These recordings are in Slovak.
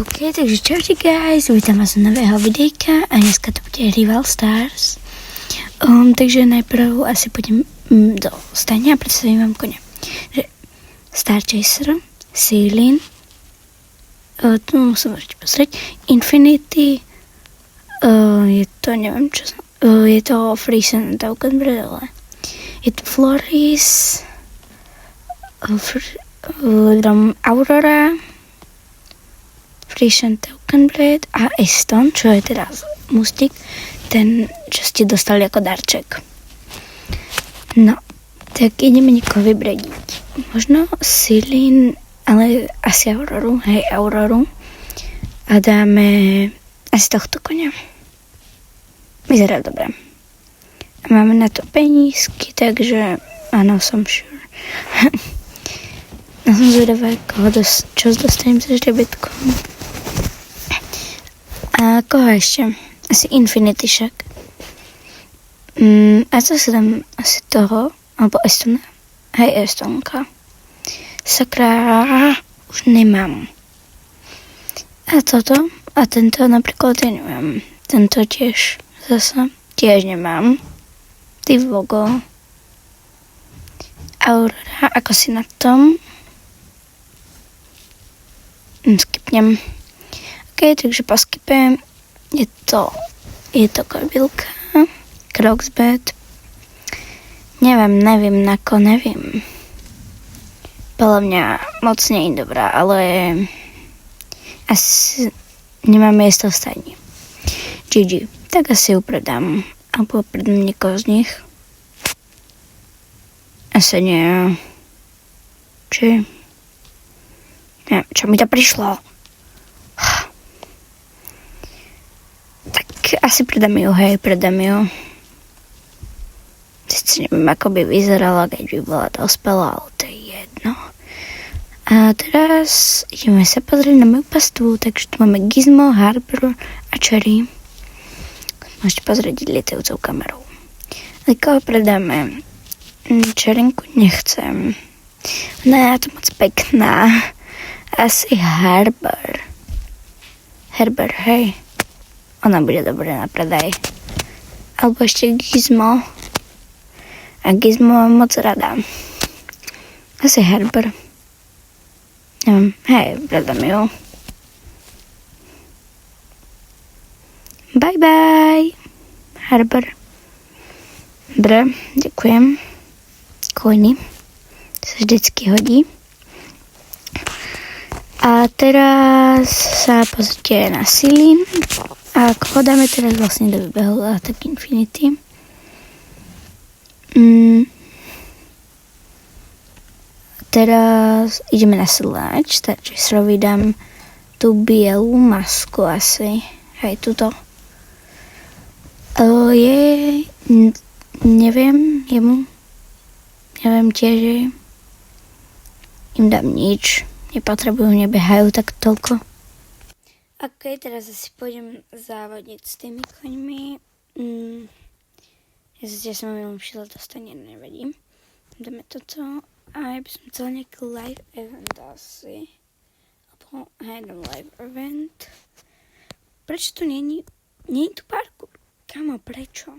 OK, takže čaute guys, vítam vás z nového videjka a dneska to bude Rival Stars. Takže najprv asi pôjdem do stania a predstavím vám koně. Star Chaser, Seilin, tu musím ešte pozrieť, Infinity, je to, neviem čo, je to Freezen Token Bredele. Je to Floris, Aurora, Freezen Token Blade a Eston, čo je teda mustik, ten, čo ste dostali ako darček. No, tak ideme niekoho vybrediť. Možno Seilin, ale asi Auroru, hej, Auroru. A dáme asi tohto konia. Vyzerá dobre. A máme na to penízky, takže áno, som sure. No som zvedavá, čo dostanem za žrebetkom. A koho ešte? Asi Infinity však. A co si dám asi toho? Alebo Estona? Hej, Estonka. Sakra, už nemám. A toto? A tento napríklad ja nemám. Tento tiež zase tiež nemám. Ty vogo. Aurora, ako si na tom? Skipnem. OK, takže poskipem. Je to korbilka. Crocsbet. Neviem, neviem. Podľa mňa moc nie je dobrá, ale asi nemám miesto v stajni. GG. Tak asi ju predám. Alebo predám niekoho z nich. Asi nie. Či? Neviem, čo mi to prišlo. Tak asi predám ju, Sice neviem, ako by vyzerala, keď by bola dospelá, ale to je jedno. A teraz ideme sa pozrieť na moju pastvu, takže tu máme Gizmo, Harper a Cherry. Môžete pozrieť lietajúcou kamerou. Ale koho predáme? Cherrynku nechcem. No je to moc pekná. Asi Harper, hej. Ona bude dobré na predaj. Alebo ešte Gizmo. A Gizmo mám moc rada. Asi Harper. Neviem, hej, predám ju. Bye bye, Harper. Dobre, ďakujem. Coiny. To sa vždycky hodí. A teraz sa pozrite na Seilin. A koho dáme teraz vlastne do výbehu tak Infinity. Teraz ideme na Slač, takže Srovi dám tú bielú masku asi. Hej, tuto. Neviem tiež, že im dám nič. Nepotrebujú, nebehajú tak toľko. OK, teraz asi pôjdem závodiť s tými koňmi. Ja som veľmi šila dostane, nevedím. Dáme toto. A ja by som chcela nejaký live event asi. Alebo dám live event. Prečo tu nie je tu parkour? Kamo, prečo?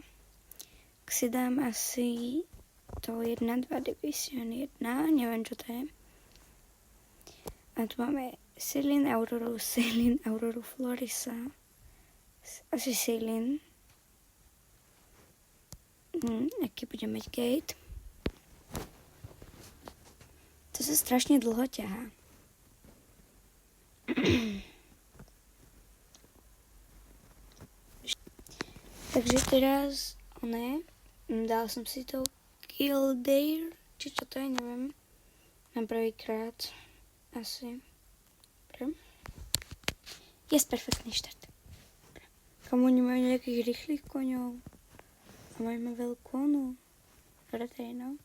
Tak si dám asi to 1-2 Division 1, neviem čo to je. A tu máme Seilin, Auroru, Florisa. Asi Seilin. Aký bude mať gate. To sa strašne dlho ťahá. Takže teraz, dal som si to Kildare, či čo to je, neviem. Na prvýkrát. Asi. Yes, perfektný štart. Komu nemajú nejakých rýchlych koňov. A máme veľkú onu. Retejno.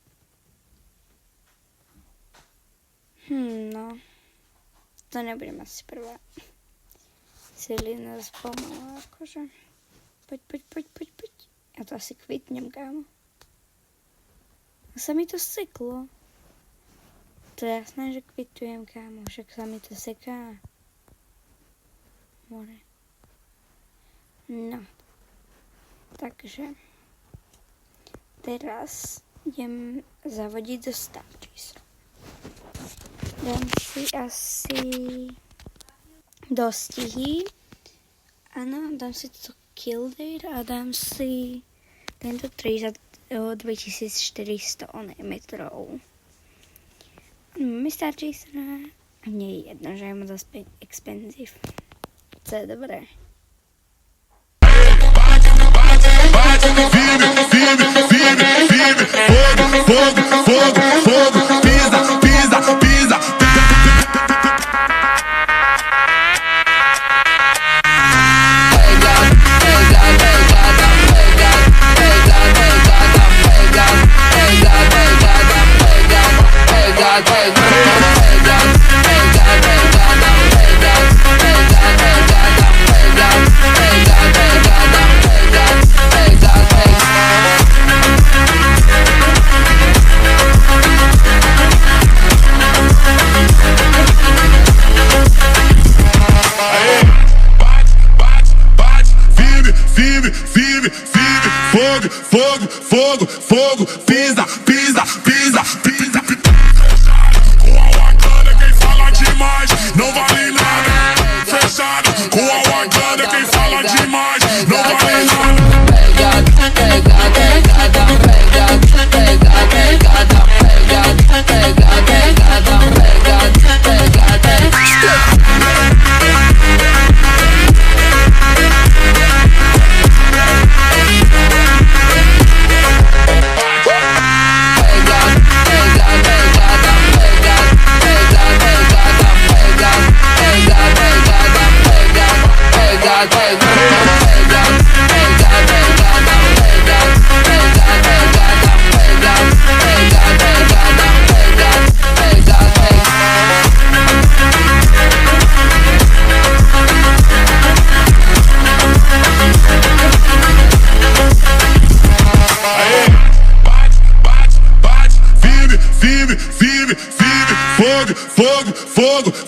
No. To nebudem asi prvá. Seilin nás pomala, akože. Poď. Ja to asi kvitnem, kámo. A sa mi to seklo. To je jasné, že kvitujem, kámo. Však sa mi to seká. more. No. Takže teraz idem zavodiť do start číslo. Dám si asi dostihy. Áno, dám si to kill date a dám si tento 3 za 2400 metrov. Máme start číslo. A mne je jedno, že je moc expensive. Co je dobré. Fogo, pisa. Fogo, pisa. Com a Wakanda quem fala demais não vale nada. Fechado, com a Wakanda quem fala demais não vale nada.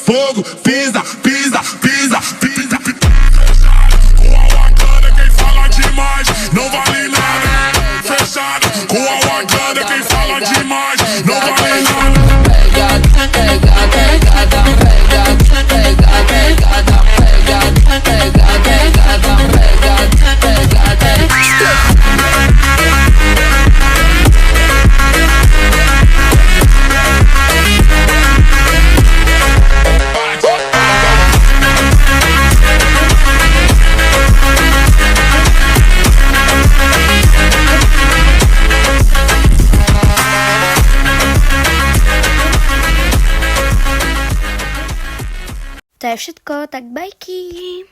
Fogo, pisa. Com a Wakanda quem fala demais não vale nada. Fechado, com a Wakanda quem fala demais não vale nada. To je všetko, tak bajky.